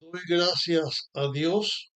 Doy gracias a Dios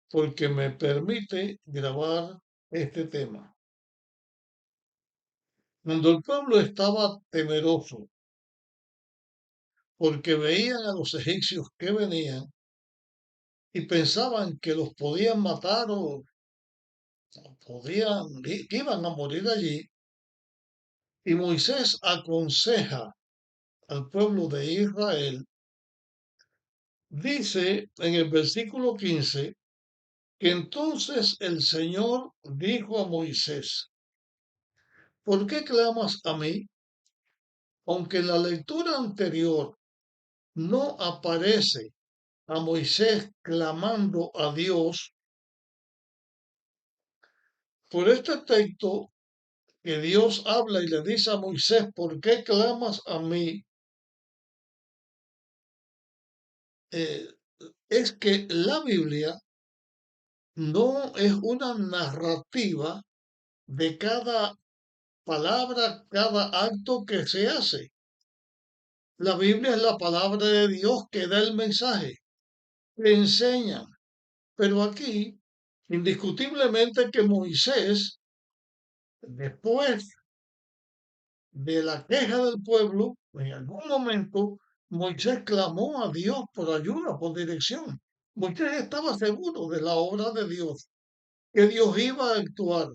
porque me permite grabar este tema. Cuando el pueblo estaba temeroso porque veían a los egipcios que venían y pensaban que los podían matar o que iban a morir allí, y Moisés aconseja al pueblo de Israel, dice en el versículo 15 que entonces el Señor dijo a Moisés: ¿por qué clamas a mí? Aunque en la lectura anterior no aparece a Moisés clamando a Dios, por este texto que Dios habla y le dice a Moisés: ¿por qué clamas a mí? Eh, es que la Biblia no es una narrativa de cada palabra, cada acto que se hace. La Biblia es la palabra de Dios que da el mensaje, que enseña. Pero aquí, indiscutiblemente que Moisés, después de la queja del pueblo, en algún momento Moisés clamó a Dios por ayuda, por dirección. Moisés estaba seguro de la obra de Dios, que Dios iba a actuar.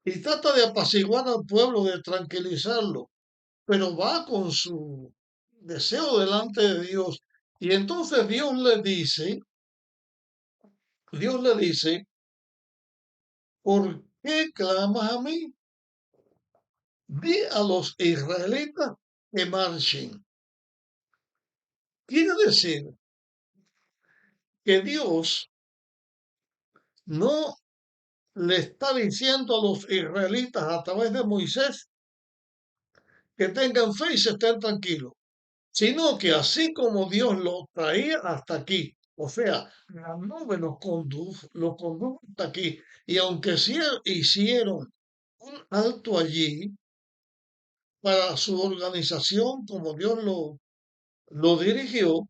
Y trata de apaciguar al pueblo, de tranquilizarlo, pero va con su deseo delante de Dios. Y entonces Dios le dice, ¿por qué clamas a mí? Di a los israelitas que marchen. Quiere decir que Dios no le está diciendo a los israelitas a través de Moisés que tengan fe y se estén tranquilos, sino que así como Dios los traía hasta aquí, o sea, la nube los condujo hasta aquí, y aunque sí hicieron un alto allí para su organización, como Dios lo dirigió,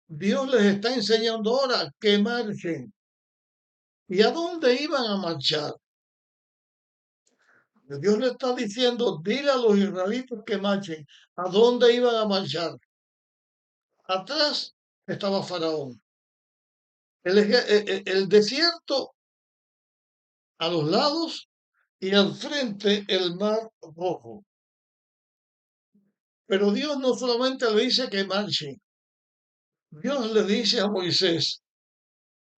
Dios les está enseñando ahora que marchen. ¿Y a dónde iban a marchar? Dios le está diciendo: dile a los israelitas que marchen. ¿A dónde iban a marchar? Atrás estaba Faraón. El desierto a los lados y al frente el mar rojo. Pero Dios no solamente le dice que marchen. Dios le dice a Moisés: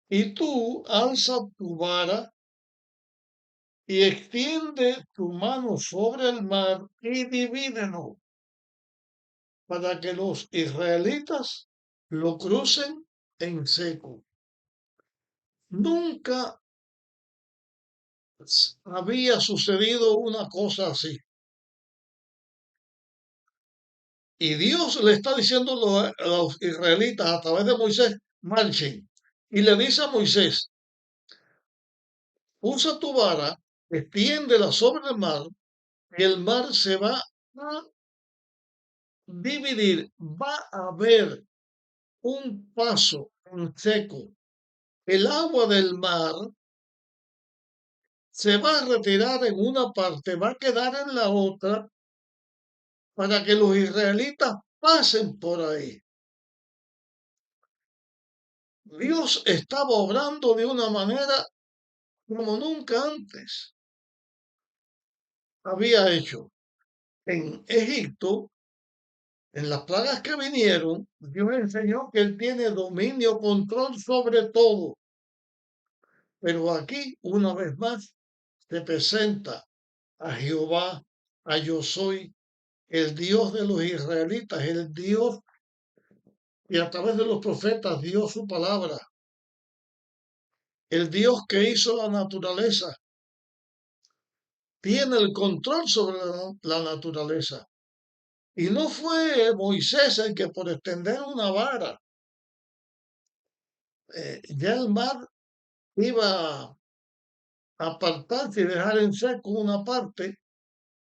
y tú alza tu vara y extiende tu mano sobre el mar y divídelo, para que los israelitas lo crucen en seco. Nunca había sucedido una cosa así. Y Dios le está diciendo a los israelitas a través de Moisés: marchen. Y le dice a Moisés: usa tu vara, extiéndela sobre el mar, y el mar se va a dividir. Va a haber un paso en seco. El agua del mar se va a retirar en una parte, va a quedar en la otra, para que los israelitas pasen por ahí. Dios estaba obrando de una manera como nunca antes había hecho. En Egipto, en las plagas que vinieron, Dios enseñó que Él tiene dominio, control sobre todo. Pero aquí, una vez más, se presenta a Jehová, a Yo soy, el Dios de los israelitas, el Dios que a través de los profetas dio su palabra, el Dios que hizo la naturaleza, tiene el control sobre la naturaleza. Y no fue Moisés el que, por extender una vara, ya el mar iba a apartarse y dejar en seco una parte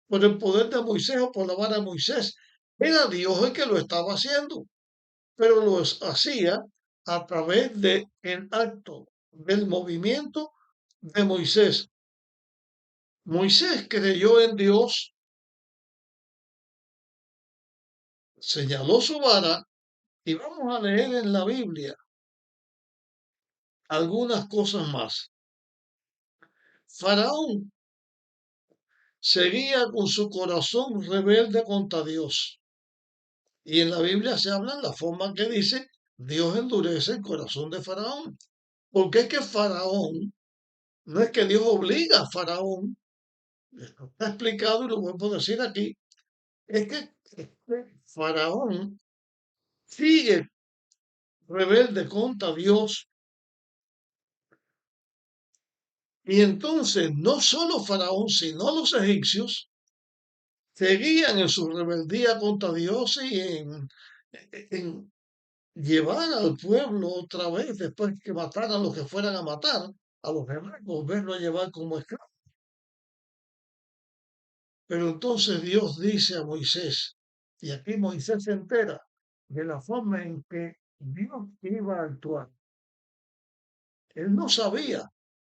por el poder de Moisés o por la vara de Moisés. Era Dios el que lo estaba haciendo. pero lo hacía a través del acto del movimiento de Moisés. Moisés creyó en Dios, señaló su vara y vamos a leer en la Biblia algunas cosas más. Faraón seguía con su corazón rebelde contra Dios. Y en la Biblia se habla en la forma que dice, Dios endurece el corazón de Faraón. Porque es que Faraón, no es que Dios obliga a Faraón, esto está explicado y lo vuelvo a decir aquí, es que este Faraón sigue rebelde contra Dios. Y entonces no solo Faraón, sino los egipcios seguían en su rebeldía contra Dios y en llevar al pueblo otra vez, después que mataran a los que fueran a matar, a los demás, volverlo a llevar como esclavos. Pero entonces Dios dice a Moisés, y aquí Moisés se entera de la forma en que Dios iba a actuar. Él no sabía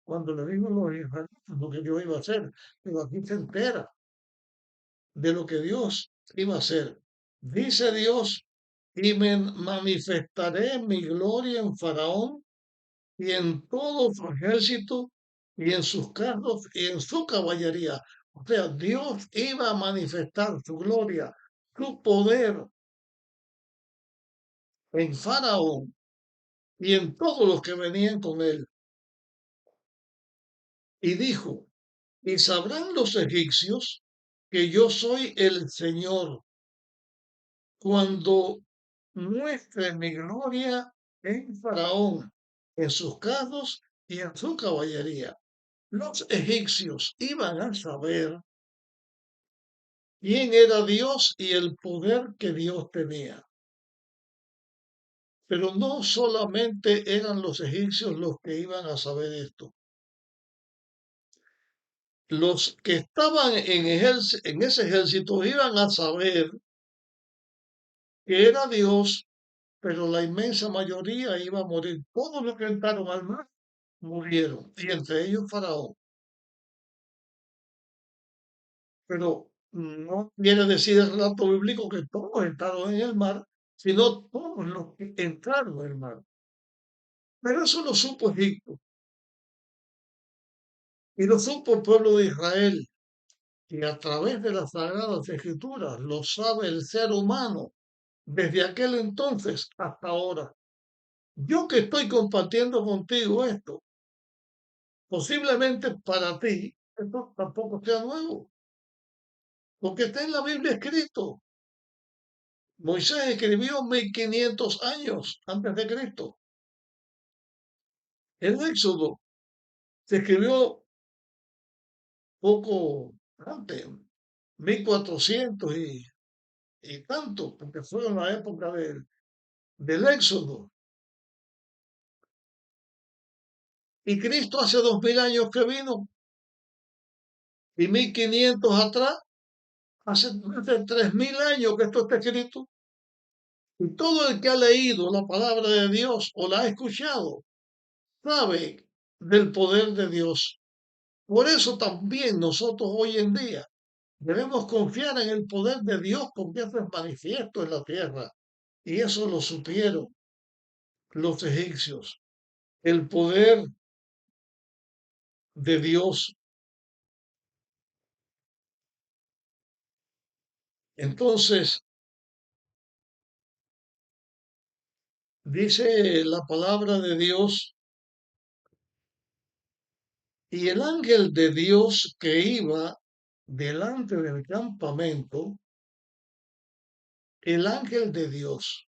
cuando le dijo a los israelitas lo que Dios iba a hacer, pero aquí se entera de lo que Dios iba a hacer. Dice Dios, y me manifestaré mi gloria en Faraón y en todo su ejército y en sus carros y en su caballería. O sea, Dios iba a manifestar su gloria, su poder en Faraón y en todos los que venían con él. Y dijo, y sabrán los egipcios que yo soy el Señor cuando muestre mi gloria en Faraón, en sus carros y en su caballería. Los egipcios iban a saber quién era Dios y el poder que Dios tenía. Pero no solamente eran los egipcios los que iban a saber esto. Los que estaban en ese ejército iban a saber que era Dios, pero la inmensa mayoría iba a morir. Todos los que entraron al mar murieron, y entre ellos Faraón. Pero no quiere decir el relato bíblico que todos entraron en el mar, sino todos los que entraron en el mar. Pero eso lo supo Egipto y lo supo el pueblo de Israel. Y a través de las Sagradas Escrituras lo sabe el ser humano desde aquel entonces hasta ahora. Yo que estoy compartiendo contigo esto, posiblemente para ti esto tampoco sea nuevo, porque está en la Biblia escrito. Moisés escribió 1500 años antes de Cristo. El Éxodo se escribió poco antes, 1400 y tanto, porque fue en la época del Éxodo. Y Cristo hace 2000 años que vino, y 1500 atrás, hace 3000 años que esto está escrito. Y todo el que ha leído la palabra de Dios o la ha escuchado, sabe del poder de Dios. Por eso también nosotros hoy en día debemos confiar en el poder de Dios porque eso es manifiesto en la tierra. Y eso lo supieron los egipcios. El poder de Dios. Entonces, dice la palabra de Dios, y el ángel de Dios que iba delante del campamento, el ángel de Dios,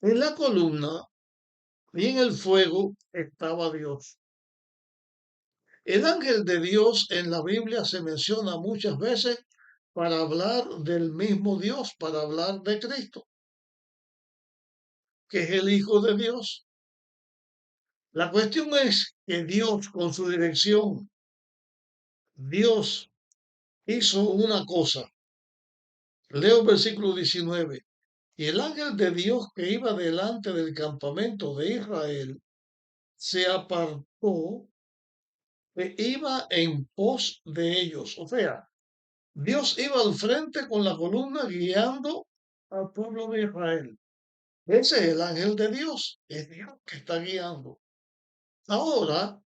en la columna y en el fuego estaba Dios. El ángel de Dios en la Biblia se menciona muchas veces para hablar del mismo Dios, para hablar de Cristo, que es el Hijo de Dios. La cuestión es que Dios, con su dirección, Dios hizo una cosa. Leo el versículo 19. Y el ángel de Dios que iba delante del campamento de Israel se apartó e iba en pos de ellos. O sea, Dios iba al frente con la columna guiando al pueblo de Israel. Ese es el ángel de Dios, es Dios que está guiando. Ahora,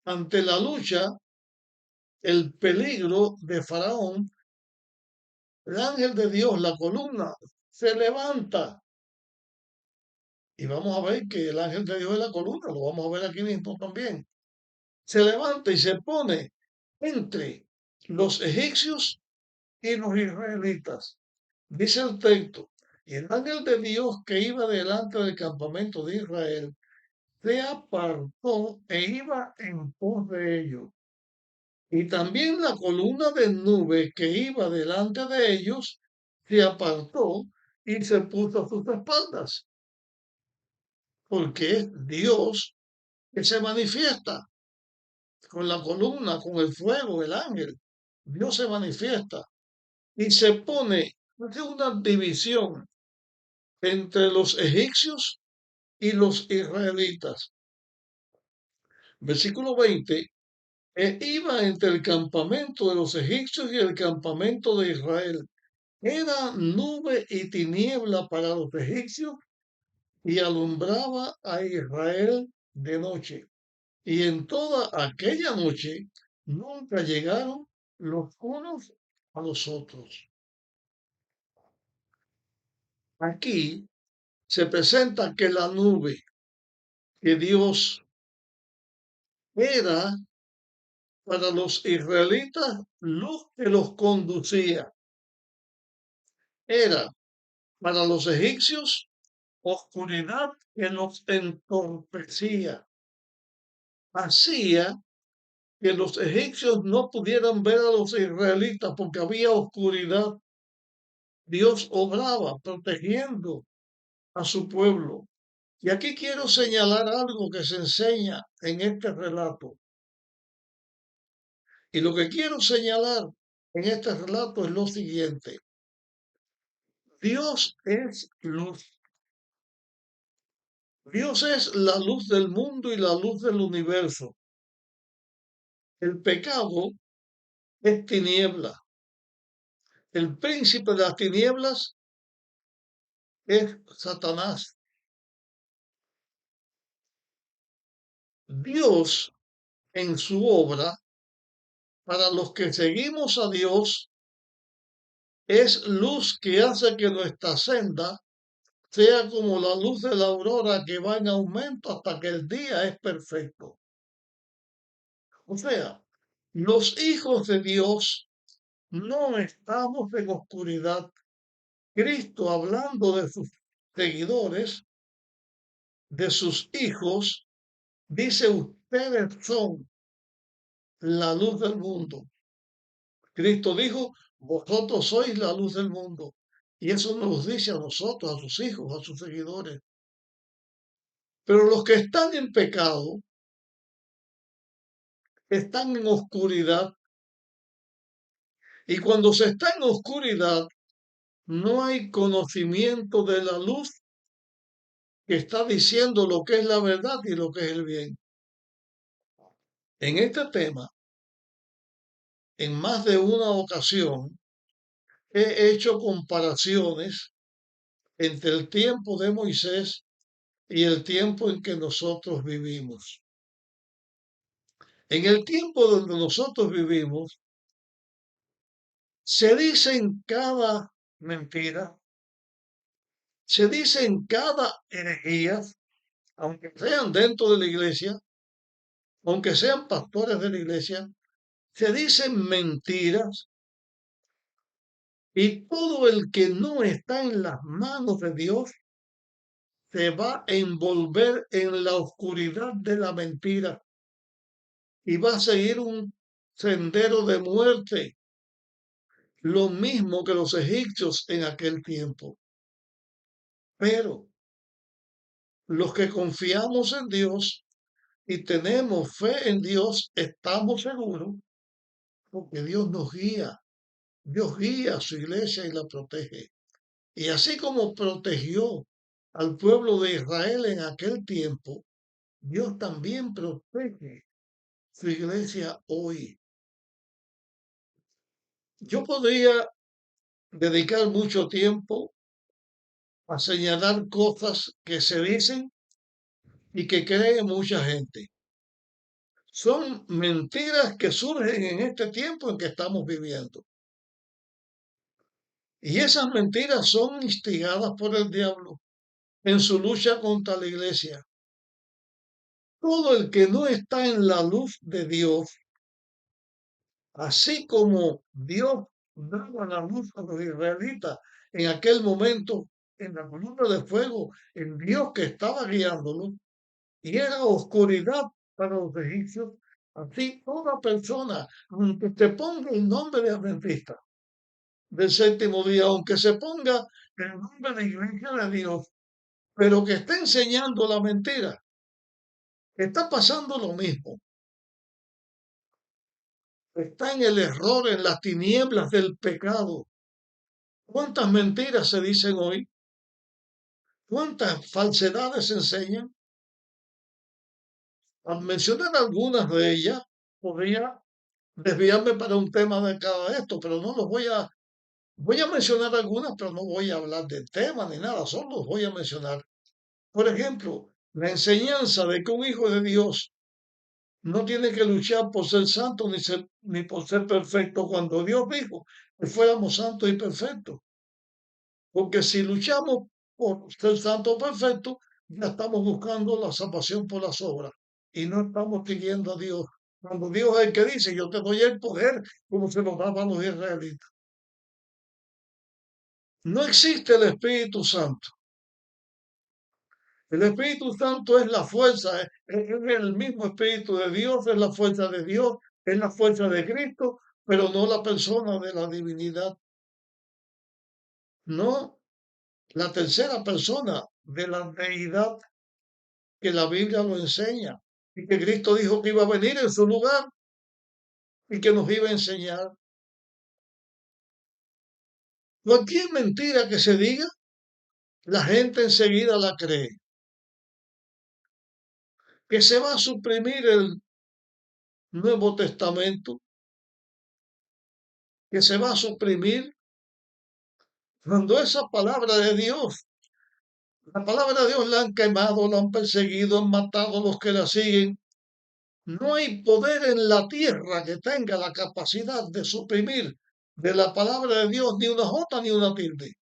ante la lucha, el peligro de Faraón, el ángel de Dios, la columna, se levanta. Y vamos a ver que el ángel de Dios es la columna, lo vamos a ver aquí mismo también. Se levanta y se pone entre los egipcios y los israelitas. Dice el texto, y el ángel de Dios que iba delante del campamento de Israel se apartó e iba en pos de ellos. Y también la columna de nube que iba delante de ellos se apartó y se puso a sus espaldas, porque es Dios que se manifiesta con la columna, con el fuego, el ángel. Dios se manifiesta y se pone, hace una división entre los egipcios y los israelitas. Versículo 20, iba entre el campamento de los egipcios y el campamento de Israel. Era nube y tiniebla para los egipcios y alumbraba a Israel de noche. Y en toda aquella noche nunca llegaron los unos a los otros. Aquí se presenta que la nube que Dios era para los israelitas luz que los conducía, era para los egipcios oscuridad que los entorpecía, hacía que los egipcios no pudieran ver a los israelitas porque había oscuridad. Dios obraba protegiendo a su pueblo. Y aquí quiero señalar algo que se enseña en este relato. Y lo que quiero señalar en este relato es lo siguiente. Dios es luz. Dios es la luz del mundo y la luz del universo. El pecado es tiniebla. El príncipe de las tinieblas es Satanás. Dios en su obra, para los que seguimos a Dios, es luz que hace que nuestra senda sea como la luz de la aurora que va en aumento hasta que el día es perfecto. O sea, los hijos de Dios no estamos en oscuridad. Cristo, hablando de sus seguidores, de sus hijos, dice, ustedes son la luz del mundo. Cristo dijo, vosotros sois la luz del mundo. Y eso nos dice a nosotros, a sus hijos, a sus seguidores. Pero los que están en pecado, están en oscuridad. Y cuando se está en oscuridad, no hay conocimiento de la luz que está diciendo lo que es la verdad y lo que es el bien. En este tema, en más de una ocasión, he hecho comparaciones entre el tiempo de Moisés y el tiempo en que nosotros vivimos. En el tiempo donde nosotros vivimos, se dice en cada mentira, se dice en cada herejía, aunque sean dentro de la iglesia, aunque sean pastores de la iglesia, se dicen mentiras y todo el que no está en las manos de Dios se va a envolver en la oscuridad de la mentira y va a seguir un sendero de muerte, lo mismo que los egipcios en aquel tiempo. Pero los que confiamos en Dios y tenemos fe en Dios, estamos seguros porque Dios nos guía. Dios guía a su iglesia y la protege. Y así como protegió al pueblo de Israel en aquel tiempo, Dios también protege su iglesia hoy. Yo podría dedicar mucho tiempo a señalar cosas que se dicen y que cree mucha gente. Son mentiras que surgen en este tiempo en que estamos viviendo. Y esas mentiras son instigadas por el diablo en su lucha contra la iglesia. Todo el que no está en la luz de Dios, así como Dios daba la luz a los israelitas en aquel momento en la columna de fuego, el Dios que estaba guiándolos, y era oscuridad para los egipcios, así toda persona, aunque se ponga el nombre de adventista del séptimo día, aunque se ponga el nombre de iglesia de Dios, pero que está enseñando la mentira, está pasando lo mismo. Está en el error, en las tinieblas del pecado. ¿Cuántas mentiras se dicen hoy? ¿Cuántas falsedades se enseñan? Al mencionar algunas de ellas, podría desviarme para un tema de cada esto, pero no los voy a mencionar algunas, pero no voy a hablar del tema ni nada, solo los voy a mencionar. Por ejemplo, la enseñanza de que un hijo de Dios no tiene que luchar por ser santo ni por ser perfecto, cuando Dios dijo que fuéramos santos y perfectos. Porque si luchamos por ser santo o perfecto, ya estamos buscando la salvación por las obras y no estamos siguiendo a Dios. Cuando Dios es el que dice, yo te doy el poder como se lo daba a los israelitas. No existe el Espíritu Santo. El Espíritu Santo es la fuerza, es el mismo Espíritu de Dios, es la fuerza de Dios, es la fuerza de Cristo, pero no la persona de la divinidad. No la tercera persona de la deidad que la Biblia lo enseña y que Cristo dijo que iba a venir en su lugar y que nos iba a enseñar. Cualquier mentira que se diga, la gente enseguida la cree. Que se va a suprimir el Nuevo Testamento, que se va a suprimir cuando esa palabra de Dios, la palabra de Dios la han quemado, la han perseguido, han matado a los que la siguen. No hay poder en la tierra que tenga la capacidad de suprimir de la palabra de Dios ni una jota ni una tilde.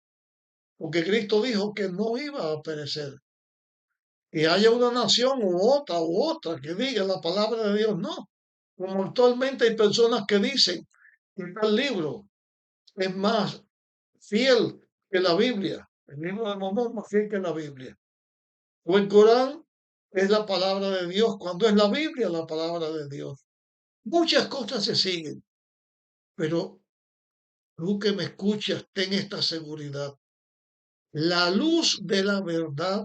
Porque Cristo dijo que no iba a perecer. Y haya una nación u otra que diga la palabra de Dios, no. Como actualmente hay personas que dicen que tal libro es más fiel que la Biblia. El libro de Mormón es más fiel que la Biblia. O el Corán es la palabra de Dios, cuando es la Biblia la palabra de Dios. Muchas cosas se siguen, pero tú que me escuchas, ten esta seguridad. La luz de la verdad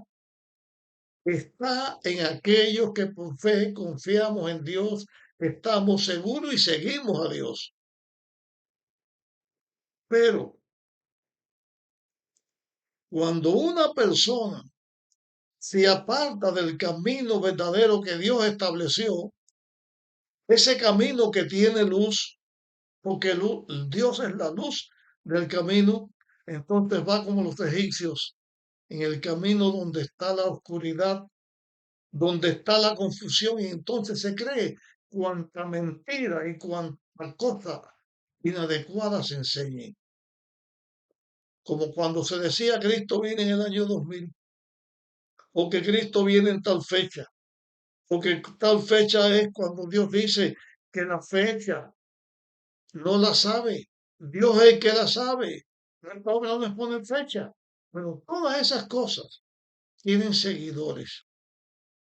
está en aquellos que por fe confiamos en Dios, estamos seguros y seguimos a Dios. Pero cuando una persona se aparta del camino verdadero que Dios estableció, ese camino que tiene luz, porque Dios es la luz del camino, entonces va como los egipcios, en el camino donde está la oscuridad, donde está la confusión, y entonces se cree cuanta mentira y cuanta cosa inadecuada se enseñe. Como cuando se decía Cristo viene en el año 2000, o que Cristo viene en tal fecha, o que tal fecha es cuando Dios dice que la fecha no la sabe. Dios es el que la sabe. No les pone fecha. Pero todas esas cosas tienen seguidores.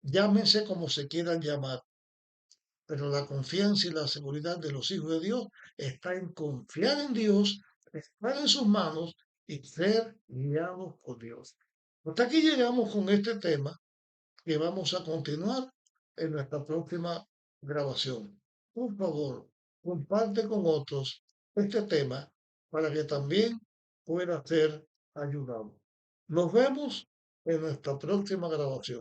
Llámense como se quieran llamar. Pero la confianza y la seguridad de los hijos de Dios está en confiar en Dios, estar en sus manos y ser guiados por Dios. Hasta aquí llegamos con este tema que vamos a continuar en nuestra próxima grabación. Por favor, comparte con otros este tema para que también pueda ser ayudado. Nos vemos en nuestra próxima grabación.